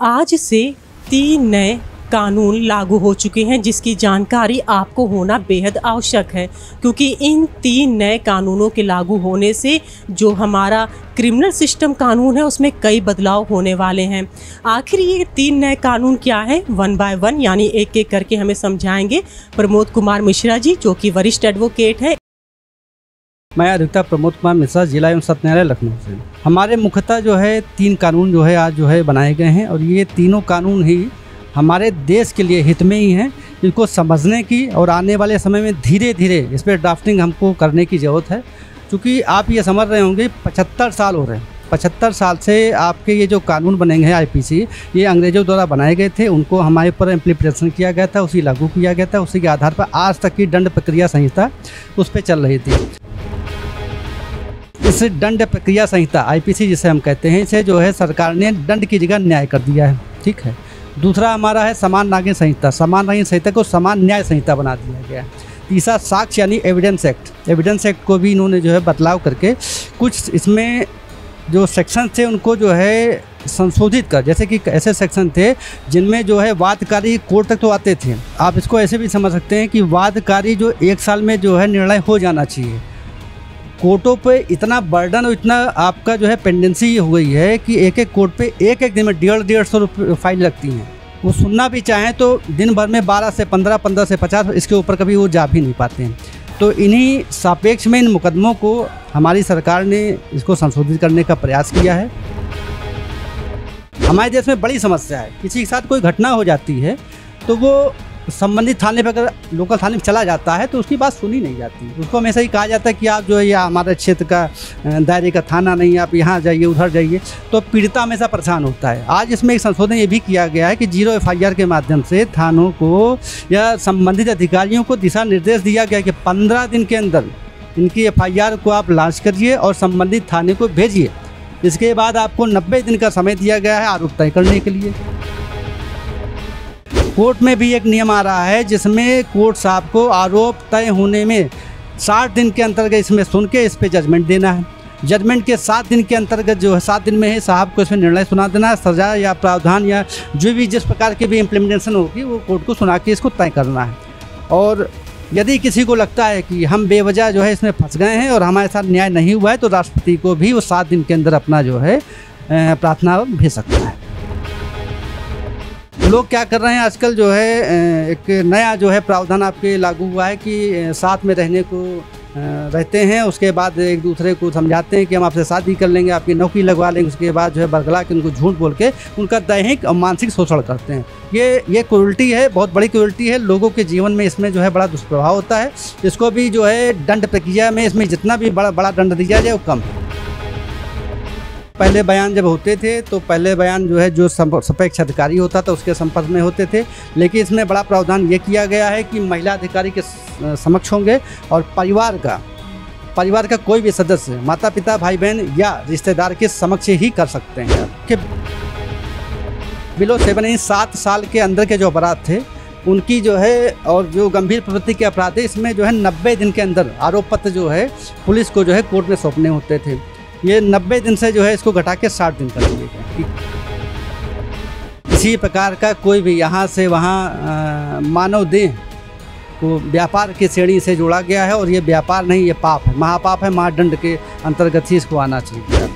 आज से 3 नए कानून लागू हो चुके हैं, जिसकी जानकारी आपको होना बेहद आवश्यक है, क्योंकि इन 3 नए कानूनों के लागू होने से जो हमारा क्रिमिनल सिस्टम कानून है उसमें कई बदलाव होने वाले हैं। आखिर ये 3 नए कानून क्या है, 1 बाय 1 यानी एक एक करके हमें समझाएंगे प्रमोद कुमार मिश्रा जी, जो कि वरिष्ठ एडवोकेट है। मैं अधिवक्ता प्रमोद कुमार मिश्रा, जिला एवं सत्र न्यायालय लखनऊ से। हमारे मुख्यतः जो है 3 कानून जो है आज जो है बनाए गए हैं, और ये तीनों कानून ही हमारे देश के लिए हित में ही हैं। इनको समझने की और आने वाले समय में धीरे धीरे इस पर ड्राफ्टिंग हमको करने की ज़रूरत है, क्योंकि आप ये समझ रहे होंगे 75 साल हो रहे हैं। 75 साल से आपके ये जो कानून बनेंगे हैं आईपीसी, ये अंग्रेज़ों द्वारा बनाए गए थे, उनको हमारे ऊपर इम्प्लीमेंटेशन किया गया था, उसी लागू किया गया था। उसी के आधार पर आज तक की दंड प्रक्रिया संहिता उस पर चल रही थी। इस दंड प्रक्रिया संहिता आईपीसी जिसे हम कहते हैं, इसे जो है सरकार ने दंड की जगह न्याय कर दिया है, ठीक है। दूसरा हमारा है समान नागरिक संहिता। समान नागरिक संहिता को समान न्याय संहिता बना दिया गया है। तीसरा साक्ष्य यानी एविडेंस एक्ट। एविडेंस एक्ट को भी इन्होंने जो है बदलाव करके कुछ इसमें जो सेक्शन थे उनको जो है संशोधित कर, जैसे कि ऐसे सेक्शन थे जिनमें जो है वादकारी कोर्ट तक तो आते थे। आप इसको ऐसे भी समझ सकते हैं कि वादकारी जो 1 साल में जो है निर्णय हो जाना चाहिए। कोर्टों पे इतना बर्डन और इतना आपका जो है पेंडेंसी हो गई है कि एक एक कोर्ट पे एक दिन में 150 रुपये फाइल लगती हैं। वो सुनना भी चाहें तो दिन भर में 12 से 15, 15 से 50, इसके ऊपर कभी वो जा भी नहीं पाते हैं। तो इन्हीं सापेक्ष में इन मुकदमों को हमारी सरकार ने इसको संशोधित करने का प्रयास किया है। हमारे देश में बड़ी समस्या है, किसी के साथ कोई घटना हो जाती है तो वो संबंधित थाने पर, अगर लोकल थाने में चला जाता है तो उसकी बात सुनी नहीं जाती। उसको हमेशा ही कहा जाता है कि आप जो है या हमारे क्षेत्र का दायरे का थाना नहीं है, आप यहाँ जाइए, उधर जाइए, तो पीड़िता हमेशा परेशान होता है। आज इसमें एक संशोधन ये भी किया गया है कि 0 FIR के माध्यम से थानों को या संबंधित अधिकारियों को दिशा निर्देश दिया गया कि 15 दिन के अंदर इनकी FIR को आप लॉन्च करिए और संबंधित थाने को भेजिए। इसके बाद आपको 90 दिन का समय दिया गया है आरोप तय करने के लिए। कोर्ट में भी एक नियम आ रहा है जिसमें कोर्ट साहब को आरोप तय होने में 60 दिन के अंतर्गत इसमें सुन के इस पर जजमेंट देना है। जजमेंट के 7 दिन के अंतर्गत जो है 7 दिन में ही साहब को इसमें निर्णय सुना देना है। सज़ा या प्रावधान या जो भी जिस प्रकार की भी इम्प्लीमेंटेशन होगी वो कोर्ट को सुना के इसको तय करना है। और यदि किसी को लगता है कि हम बेवजह जो है इसमें फंस गए हैं और हमारे साथ न्याय नहीं हुआ है, तो राष्ट्रपति को भी वो 7 दिन के अंदर अपना जो है प्रार्थना भेज सकता है। लोग क्या कर रहे हैं आजकल, जो है एक नया जो है प्रावधान आपके लागू हुआ है कि साथ में रहने को रहते हैं, उसके बाद एक दूसरे को समझाते हैं कि हम आपसे शादी कर लेंगे, आपकी नौकरी लगवा लेंगे, उसके बाद जो है बरगला के उनको झूठ बोल के उनका दैहिक और मानसिक शोषण करते हैं। ये क्रूरटी है, बहुत बड़ी क्रूरटी है। लोगों के जीवन में इसमें जो है बड़ा दुष्प्रभाव होता है। इसको भी जो है दंड प्रक्रिया में इसमें जितना भी बड़ा दंड दिया जाए वो कम है। पहले बयान जब होते थे तो पहले बयान जो है जो सापेक्ष अधिकारी होता था उसके संपर्क में होते थे, लेकिन इसमें बड़ा प्रावधान ये किया गया है कि महिला अधिकारी के समक्ष होंगे और परिवार का कोई भी सदस्य, माता पिता, भाई बहन या रिश्तेदार के समक्ष ही कर सकते हैं। कि बिलो 7 साल के अंदर के जो अपराध थे उनकी जो है, और जो गंभीर प्रवृत्ति के अपराध है, इसमें जो है 90 दिन के अंदर आरोप पत्र जो है पुलिस को जो है कोर्ट में सौंपने होते थे। ये 90 दिन से जो है इसको घटा के 60 दिन कर दिए गए। इसी प्रकार का कोई भी यहाँ से वहाँ मानव देह को व्यापार की श्रेणी से जोड़ा गया है, और ये व्यापार नहीं, ये पाप है, महापाप है। महादंड के अंतर्गत ही इसको आना चाहिए।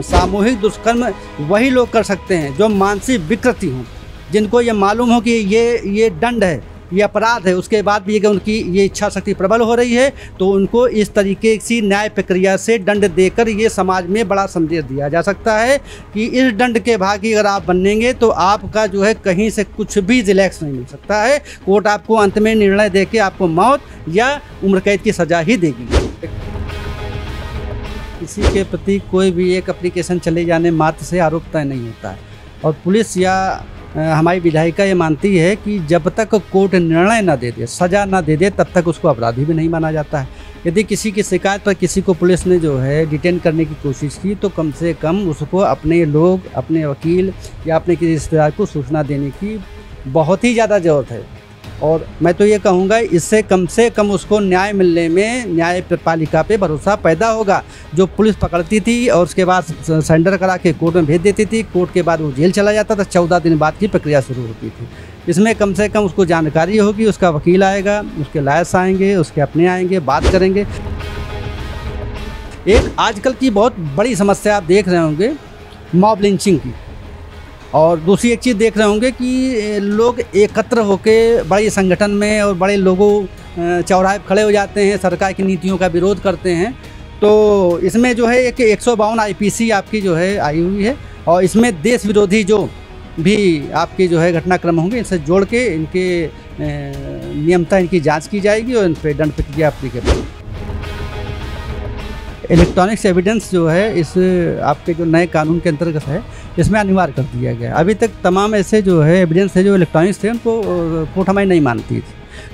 सामूहिक दुष्कर्म वही लोग कर सकते हैं जो मानसिक विकृति हों, जिनको ये मालूम हो कि ये दंड है, ये अपराध है, उसके बाद भी अगर उनकी ये इच्छा शक्ति प्रबल हो रही है तो उनको इस तरीके की न्याय प्रक्रिया से दंड देकर ये समाज में बड़ा संदेश दिया जा सकता है कि इस दंड के भागी अगर आप बनेंगे तो आपका जो है कहीं से कुछ भी रिलैक्स नहीं मिल सकता है। कोर्ट आपको अंत में निर्णय दे के आपको मौत या उम्र कैद की सज़ा ही देगी। किसी के प्रति कोई भी एक एप्लीकेशन चले जाने मात्र से आरोप तय नहीं होता है, और पुलिस या हमारी विधायिका ये मानती है कि जब तक कोर्ट निर्णय ना दे दे, सज़ा ना दे दे, तब तक उसको अपराधी भी नहीं माना जाता है। यदि किसी की शिकायत पर किसी को पुलिस ने जो है डिटेन करने की कोशिश की तो कम से कम उसको अपने लोग, अपने वकील या अपने किसी रिश्तेदार को सूचना देने की बहुत ही ज़्यादा ज़रूरत है। और मैं तो ये कहूँगा इससे कम से कम उसको न्याय मिलने में न्यायपालिका पे भरोसा पैदा होगा। जो पुलिस पकड़ती थी और उसके बाद सरेंडर करा के कोर्ट में भेज देती थी, कोर्ट के बाद वो जेल चला जाता था, 14 दिन बाद की प्रक्रिया शुरू होती थी। इसमें कम से कम उसको जानकारी होगी, उसका वकील आएगा, उसके लॉयर्स आएंगे, उसके अपने आएंगे, बात करेंगे। एक आजकल की बहुत बड़ी समस्या आप देख रहे होंगे मॉब लिंचिंग की, और दूसरी एक चीज़ देख रहे होंगे कि लोग एकत्र होकर बड़े संगठन में और बड़े लोगों चौराहे पर खड़े हो जाते हैं, सरकार की नीतियों का विरोध करते हैं। तो इसमें जो है एक 152 IPC आपकी जो है आई हुई है, और इसमें देश विरोधी जो भी आपके जो है घटनाक्रम होंगे इनसे जोड़ के इनके नियमता इनकी जांच की जाएगी और इन पर दंड प्रक्रिया एप्लीकेबल। इलेक्ट्रॉनिक्स एविडेंस जो है इस आपके जो नए कानून के अंतर्गत है, इसमें अनिवार्य कर दिया गया। अभी तक तमाम ऐसे जो है एविडेंस है जो इलेक्ट्रॉनिक्स थे उनको कोर्ट हमारी नहीं मानती थी,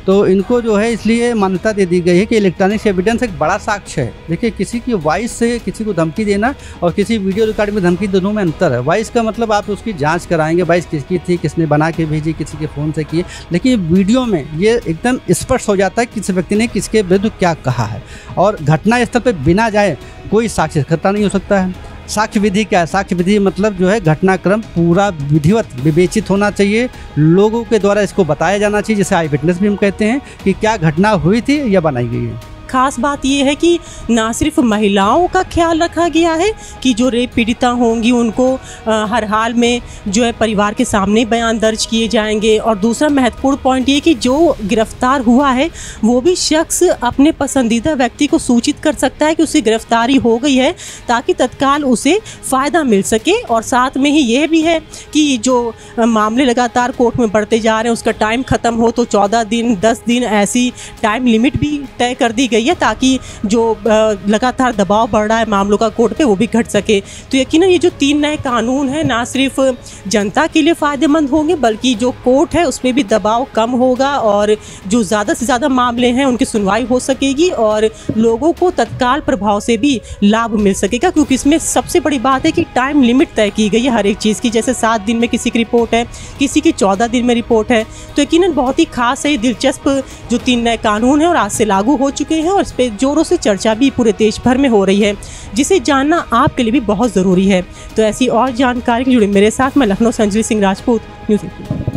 तो इनको जो है इसलिए मान्यता दे दी गई है कि इलेक्ट्रॉनिक्स एविडेंस एक बड़ा साक्ष्य है। देखिए, किसी की वॉइस से किसी को धमकी देना और किसी वीडियो रिकॉर्ड में धमकी, दोनों में अंतर है। वॉइस का मतलब आप उसकी जांच कराएंगे, वॉइस किसकी थी, किसने बना के भेजी, किसी के फ़ोन से की, लेकिन वीडियो में ये एकदम स्पष्ट हो जाता है कि किसी व्यक्ति ने किसके विरुद्ध क्या कहा है। और घटना स्थल पर बिना जाए कोई साक्ष्य इकट्ठा नहीं हो सकता है। साक्ष्य विधि क्या है? साक्ष्य विधि मतलब जो है घटनाक्रम पूरा विधिवत विवेचित होना चाहिए, लोगों के द्वारा इसको बताया जाना चाहिए, जिसे आई विटनेस भी हम कहते हैं, कि क्या घटना हुई थी या बनाई गई है। खास बात ये है कि ना सिर्फ महिलाओं का ख्याल रखा गया है कि जो रेप पीड़िता होंगी उनको हर हाल में जो है परिवार के सामने बयान दर्ज किए जाएंगे, और दूसरा महत्वपूर्ण पॉइंट ये कि जो गिरफ्तार हुआ है वो भी शख्स अपने पसंदीदा व्यक्ति को सूचित कर सकता है कि उसकी गिरफ्तारी हो गई है, ताकि तत्काल उसे फ़ायदा मिल सके। और साथ में ही यह भी है कि जो मामले लगातार कोर्ट में बढ़ते जा रहे हैं उसका टाइम ख़त्म हो तो 14 दिन 10 दिन ऐसी टाइम लिमिट भी तय कर दी गई है, ताकि जो लगातार दबाव बढ़ रहा है मामलों का कोर्ट पे वो भी घट सके। तो यकीनन ये जो 3 नए कानून हैं ना सिर्फ जनता के लिए फ़ायदेमंद होंगे, बल्कि जो कोर्ट है उसमें भी दबाव कम होगा, और जो ज़्यादा से ज़्यादा मामले हैं उनकी सुनवाई हो सकेगी, और लोगों को तत्काल प्रभाव से भी लाभ मिल सकेगा। क्योंकि इसमें सबसे बड़ी बात है कि टाइम लिमिट तय की गई है हर एक चीज़ की। जैसे 7 दिन में किसी की रिपोर्ट है, किसी की 14 दिन में रिपोर्ट है। तो यकीनन बहुत ही खास है, दिलचस्प जो 3 नए कानून हैं और आज से लागू हो चुके हैं, और इस पर जोरों से चर्चा भी पूरे देश भर में हो रही है, जिसे जानना आपके लिए भी बहुत ज़रूरी है। तो ऐसी और जानकारी जुड़े मेरे साथ, मैं लखनऊ से अंजलि सिंह राजपूत, न्यूज़ 18।